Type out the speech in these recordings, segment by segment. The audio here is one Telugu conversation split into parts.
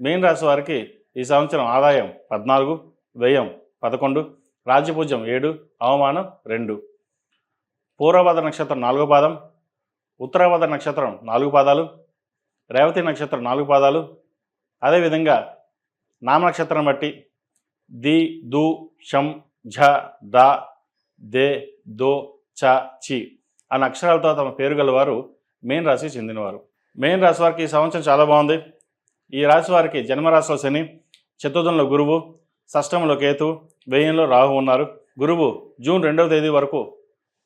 మీన రాశి వారికి ఈ సంవత్సరం ఆదాయం 14, వ్యయం 11, రాజ్యపూజ్యం 7, అవమానం 2. పూర్వభద్ర నక్షత్రం 4వ పాదం, ఉత్తరాభద్ర నక్షత్రం 4 పాదాలు, రేవతి నక్షత్రం 4 పాదాలు. అదేవిధంగా నామ నక్షత్రం బట్టి ది, దు, షం, ఝ, ద, దే, దో, చ, చి అన్న అక్షరాలతో తమ పేరు గలవారు మీన రాశికి చెందినవారు. మీన రాశి వారికి ఈ సంవత్సరం చాలా బాగుంది. ఈ రాశి వారికి జన్మరాశిలో శని, చతుర్థంలో గురువు, షష్టంలో కేతు, వ్యయంలో రాహు ఉన్నారు. గురువు జూన్ 2వ తేదీ వరకు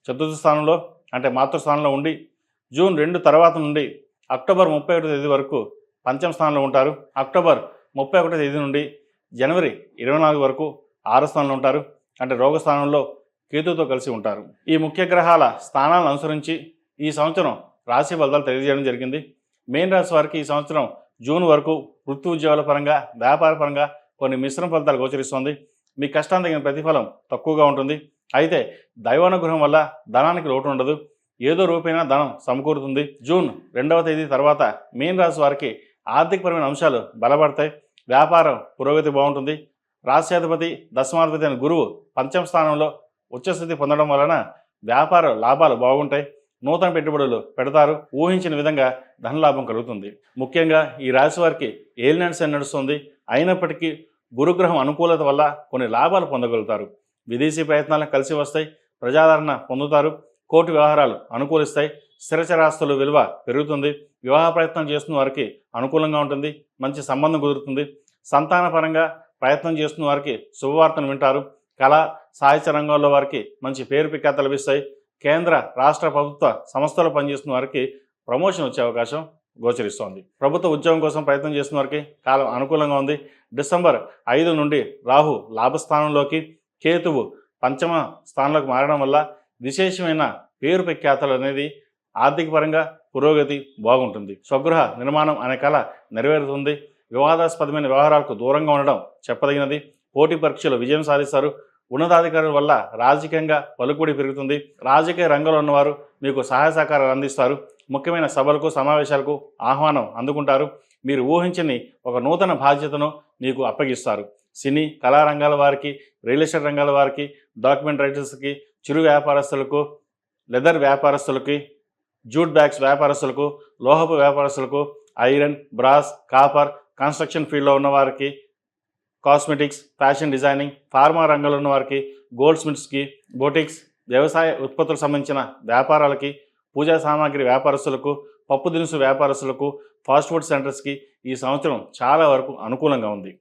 చతుర్థ స్థానంలో అంటే మాతృస్థానంలో ఉండి జూన్ 2 తర్వాత నుండి అక్టోబర్ 31వ తేదీ వరకు పంచమ స్థానంలో ఉంటారు. అక్టోబర్ 31వ తేదీ నుండి జనవరి 24 వరకు 6వ స్థానంలో ఉంటారు. అంటే రోగస్థానంలో కేతుతో కలిసి ఉంటారు. ఈ ముఖ్య గ్రహాల స్థానాలను అనుసరించి ఈ సంవత్సరం రాశి ఫలితాలు తెలియజేయడం జరిగింది. మీన రాశి వారికి ఈ సంవత్సరం జూన్ వరకు వృత్తి ఉద్యోగాల పరంగా, వ్యాపార పరంగా కొన్ని మిశ్రమ ఫలితాలు గోచరిస్తుంది. మీ కష్టానికి తగిన ప్రతిఫలం తక్కువగా ఉంటుంది. అయితే దైవానుగ్రహం వల్ల ధనానికి లోటు ఉండదు. ఏదో రూపైనా ధనం సమకూరుతుంది. జూన్ 2వ తేదీ తర్వాత మీన రాశి వారికి ఆర్థికపరమైన అంశాలు బలపడతాయి. వ్యాపారం పురోగతి బాగుంటుంది. రాశ్యాధిపతి దశమాధిపతి అయిన గురువు పంచమ స్థానంలో ఉచ్చస్థితి పొందడం వలన వ్యాపార లాభాలు బాగుంటాయి. నూతన పెట్టుబడులు పెడతారు. ఊహించిన విధంగా ధనలాభం కలుగుతుంది. ముఖ్యంగా ఈ రాశి వారికి ఏలినాటి శని నడుస్తుంది. అయినప్పటికీ గురుగ్రహం అనుకూలత వల్ల కొన్ని లాభాలు పొందగలుగుతారు. విదేశీ ప్రయత్నాలు కలిసి వస్తాయి. ప్రజాదరణ పొందుతారు. కోర్టు వ్యవహారాలు అనుకూలిస్తాయి. స్థిరచరాస్తుల విలువ పెరుగుతుంది. వివాహ ప్రయత్నం చేస్తున్న వారికి అనుకూలంగా ఉంటుంది. మంచి సంబంధం కుదురుతుంది. సంతానపరంగా ప్రయత్నం చేస్తున్న వారికి శుభవార్తను వింటారు. కళా సాహిత్య రంగంలో వారికి మంచి పేరు ప్రఖ్యాత లభిస్తాయి. కేంద్ర రాష్ట్ర ప్రభుత్వ సంస్థలు పనిచేస్తున్న వారికి ప్రమోషన్ వచ్చే అవకాశం గోచరిస్తోంది. ప్రభుత్వ ఉద్యోగం కోసం ప్రయత్నం చేస్తున్న వారికి కాలం అనుకూలంగా ఉంది. డిసెంబర్ 5 నుండి రాహు లాభస్థానంలోకి, కేతువు పంచమ స్థానంలోకి మారడం వల్ల విశేషమైన పేరు ప్రఖ్యాతలు అనేది ఆర్థిక పరంగా పురోగతి బాగుంటుంది. స్వగృహ నిర్మాణం అనే కళ నెరవేరుతుంది. వివాదాస్పదమైన వ్యవహారాలకు దూరంగా ఉండడం చెప్పదగినది. పోటీ పరీక్షలు విజయం సాధిస్తారు. ఉన్నతాధికారుల వల్ల రాజకీయంగా పలుకుబడి పెరుగుతుంది. రాజకీయ రంగంలో ఉన్నవారు మీకు సహాయ సహకారాలు అందిస్తారు. ముఖ్యమైన సభలకు సమావేశాలకు ఆహ్వానం అందుకుంటారు. మీరు ఊహించని ఒక నూతన బాధ్యతను మీకు అప్పగిస్తారు. సినీ కళారంగాల వారికి, రియల్ ఎస్టేట్ రంగాల వారికి, డాక్యుమెంట్ రైటర్స్కి, చిరు వ్యాపారస్తులకు, లెదర్ వ్యాపారస్తులకి, జూట్ బ్యాగ్స్ వ్యాపారస్తులకు, లోహపు వ్యాపారస్తులకు, ఐరన్, బ్రాస్, కాపర్, కన్స్ట్రక్షన్ ఫీల్డ్లో ఉన్నవారికి, కాస్మెటిక్స్, ఫ్యాషన్ డిజైనింగ్, ఫార్మా రంగంలో ఉన్న వారికి, గోల్డ్ స్మిత్స్కి, బొటిక్స్, వ్యవసాయ ఉత్పత్తులకు సంబంధించిన వ్యాపారాలకి, పూజా సామాగ్రి వ్యాపారస్తులకు, పప్పు దినుసు వ్యాపారస్తులకు, ఫాస్ట్ ఫుడ్ సెంటర్స్కి ఈ సంవత్సరం చాలా వరకు అనుకూలంగా ఉంది.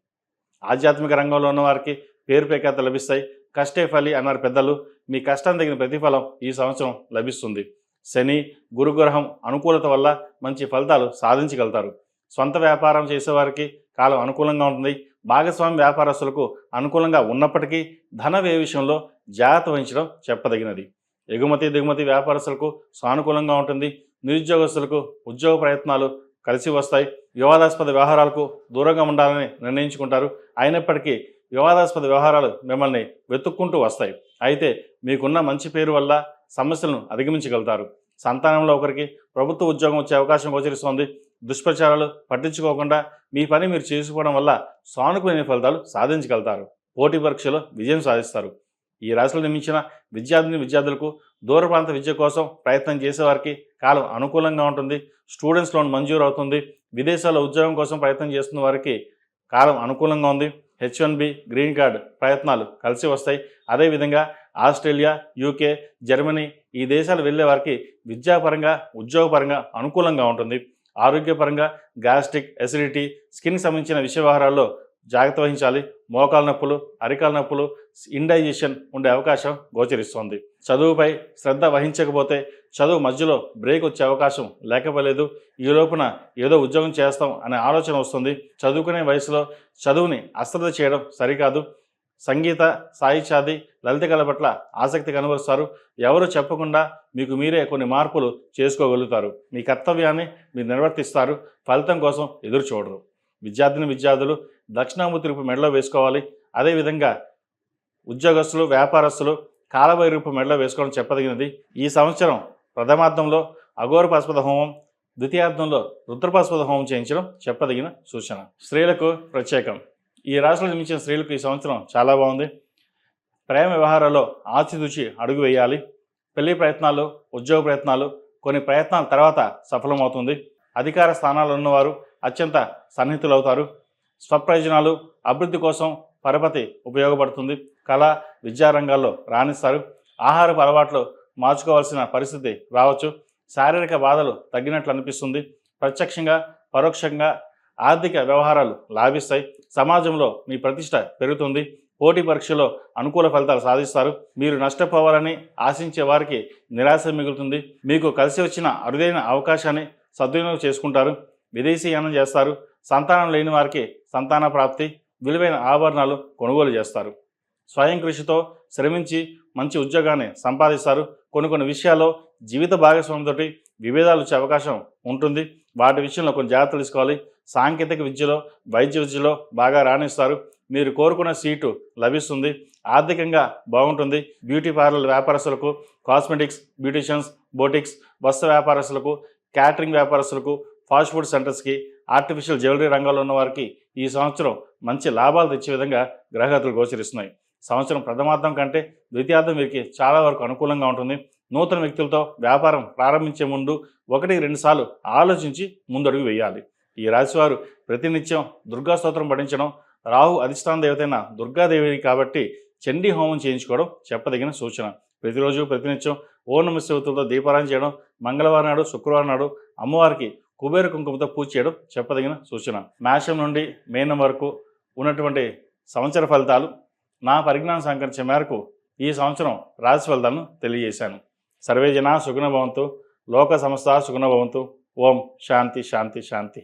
ఆధ్యాత్మిక రంగంలో ఉన్న వారికి పేరు ప్రఖ్యాత లభిస్తాయి. కష్టే ఫలి అన్నారు పెద్దలు. మీ కష్టం తగిన ప్రతిఫలం ఈ సంవత్సరం లభిస్తుంది. శని గురుగ్రహం అనుకూలత వల్ల మంచి ఫలితాలు సాధించగలుగుతారు. సొంత వ్యాపారం చేసేవారికి కాలం అనుకూలంగా ఉంటుంది. భాగస్వామి వ్యాపారస్తులకు అనుకూలంగా ఉన్నప్పటికీ ధన వ్యయ విషయంలో జాగ్రత్త వహించడం చెప్పదగినది. ఎగుమతి దిగుమతి వ్యాపారస్తులకు సానుకూలంగా ఉంటుంది. నిరుద్యోగస్తులకు ఉద్యోగ ప్రయత్నాలు కలిసి వస్తాయి. వివాదాస్పద వ్యవహారాలకు దూరంగా ఉండాలని నిర్ణయించుకుంటారు. అయినప్పటికీ వివాదాస్పద వ్యవహారాలు మిమ్మల్ని వెతుక్కుంటూ వస్తాయి. అయితే మీకున్న మంచి పేరు వల్ల సమస్యలను అధిగమించగలుగుతారు. సంతానంలో ఒకరికి ప్రభుత్వ ఉద్యోగం వచ్చే అవకాశం గోచరిస్తోంది. దుష్ప్రచారాలు పట్టించుకోకుండా మీ పని మీరు చేసుకోవడం వల్ల సానుకూల ఫలితాలు సాధించగలుగుతారు. పోటీ పరీక్షలో విజయం సాధిస్తారు. ఈ రాశిలో నిర్మించిన విద్యార్థులకు దూర ప్రాంత విద్య కోసం ప్రయత్నం చేసేవారికి కాలం అనుకూలంగా ఉంటుంది. స్టూడెంట్స్ లోన్ మంజూరు అవుతుంది. విదేశాల్లో ఉద్యోగం కోసం ప్రయత్నం చేస్తున్న వారికి కాలం అనుకూలంగా ఉంది. H1B గ్రీన్ కార్డ్ ప్రయత్నాలు కలిసి వస్తాయి. అదేవిధంగా ఆస్ట్రేలియా, యూకే, జర్మనీ ఈ దేశాలు వెళ్ళే వారికి విద్యాపరంగా ఉద్యోగపరంగా అనుకూలంగా ఉంటుంది. ఆరోగ్యపరంగా గ్యాస్ట్రిక్, ఎసిడిటీ, స్కిన్కి సంబంధించిన విషయ వ్యవహారాల్లో జాగ్రత్త వహించాలి. మోకాల నొప్పులు, అరికాల నొప్పులు, ఇండైజెషన్ ఉండే అవకాశం గోచరిస్తోంది. చదువుపై శ్రద్ధ వహించకపోతే చదువు మధ్యలో బ్రేక్ వచ్చే అవకాశం లేకపోలేదు. ఈ లోపున ఏదో ఉద్యోగం చేస్తాం అనే ఆలోచన వస్తుంది. చదువుకునే వయసులో చదువుని అశ్రద్ధ చేయడం సరికాదు. సంగీత, సాహిత్యాది, లలిత కళ పట్ల ఆసక్తి కనబరుస్తారు. ఎవరు చెప్పకుండా మీకు మీరే కొన్ని మార్పులు చేసుకోగలుగుతారు. మీ కర్తవ్యాన్ని మీరు నిర్వర్తిస్తారు. ఫలితం కోసం ఎదురు చూడరు. విద్యార్థులు దక్షిణామూర్తి రూపు మెడలో వేసుకోవాలి. అదేవిధంగా ఉద్యోగస్తులు, వ్యాపారస్తులు కాలభైరవ రూపు మెడలో వేసుకోవడం చెప్పదగినది. ఈ సంవత్సరం ప్రథమార్థంలో అఘోర పశుపత హోమం, ద్వితీయార్థంలో రుద్రపాశుపత హోమం చేయించడం చెప్పదగిన సూచన. స్త్రీలకు ప్రత్యేకం. ఈ రాశిలో జన్మించిన స్త్రీలకు ఈ సంవత్సరం చాలా బాగుంది. ప్రేమ వ్యవహారాల్లో ఆచితూచి అడుగు వేయాలి. పెళ్లి ప్రయత్నాలు, ఉద్యోగ ప్రయత్నాలు, కొన్ని ప్రయత్నాల తర్వాత సఫలమవుతుంది. అధికార స్థానాల్లో ఉన్నవారు అత్యంత సన్నిహితులవుతారు. స్వప్రయోజనాలు, అభివృద్ధి కోసం పరపతి ఉపయోగపడుతుంది. కళ, విద్యారంగాల్లో రాణిస్తారు. ఆహారపు అలవాట్లు మార్చుకోవాల్సిన పరిస్థితి రావచ్చు. శారీరక బాధలు తగ్గినట్లు అనిపిస్తుంది. ప్రత్యక్షంగా, పరోక్షంగా ఆర్థిక వ్యవహారాలు లాభిస్తాయి. సమాజంలో మీ ప్రతిష్ట పెరుగుతుంది. పోటీ పరీక్షలో అనుకూల ఫలితాలు సాధిస్తారు. మీరు నష్టపోవాలని ఆశించే వారికి నిరాశ మిగులుతుంది. మీకు కలిసి వచ్చిన అరుదైన అవకాశాన్ని సద్వినియోగం చేసుకుంటారు. విదేశీయానం చేస్తారు. సంతానం లేని వారికి సంతాన ప్రాప్తి, విలువైన ఆభరణాలు కొనుగోలు చేస్తారు. స్వయం కృషితో శ్రమించి మంచి ఉద్యోగాన్ని సంపాదిస్తారు. కొన్ని విషయాల్లో జీవిత భాగస్వామితోటి విభేదాలు వచ్చే అవకాశం ఉంటుంది. వాటి విషయంలో కొన్ని జాగ్రత్తలు తీసుకోవాలి. సాంకేతిక విద్యలో, వైద్య విద్యలో బాగా రాణిస్తారు. మీరు కోరుకున్న సీటు లభిస్తుంది. ఆర్థికంగా బాగుంటుంది. బ్యూటీ పార్లర్ వ్యాపారస్తులకు, కాస్మెటిక్స్, బ్యూటిషియన్స్, బోటిక్స్, వస్త్ర వ్యాపారస్తులకు, క్యాటరింగ్ వ్యాపారస్తులకు, ఫాస్ట్ ఫుడ్ సెంటర్స్కి, ఆర్టిఫిషియల్ జ్యువెలరీ రంగంలో ఉన్న వారికి ఈ సంవత్సరం మంచి లాభాలు తెచ్చే విధంగా గ్రహగతులు గోచరిస్తున్నాయి. సంవత్సరం ప్రథమార్థం కంటే ద్వితీయార్థం వీరికి చాలా వరకు అనుకూలంగా ఉంటుంది. నూతన వ్యక్తులతో వ్యాపారం ప్రారంభించే ముందు 1-2 సార్లు ఆలోచించి ముందడుగు వేయాలి. ఈ రాశివారు ప్రతినిత్యం దుర్గా స్తోత్రం పఠించడం, రాహు అధిష్టాన దేవతైన దుర్గాదేవి కాబట్టి చండీ హోమం చేయించుకోవడం చెప్పదగిన సూచన. ప్రతిరోజు ప్రతినిత్యం ఓం నమః శివాయతో దీపారాయణ చేయడం, మంగళవారం నాడు, శుక్రవారం నాడు అమ్మవారికి కుబేర కుంకుమతో పూజ చేయడం చెప్పదగిన సూచన. మేషం నుండి మీనం వరకు ఉన్నటువంటి సంవత్సర ఫలితాలు నా పరిజ్ఞానం సంకరించే మేరకు ఈ సంవత్సరం రాశి ఫలితాలను తెలియజేశాను. సర్వే జనా సుగుణ భవంతు, లోక సమస్త సుగుణ భవంతు. ఓం శాంతి శాంతి శాంతి.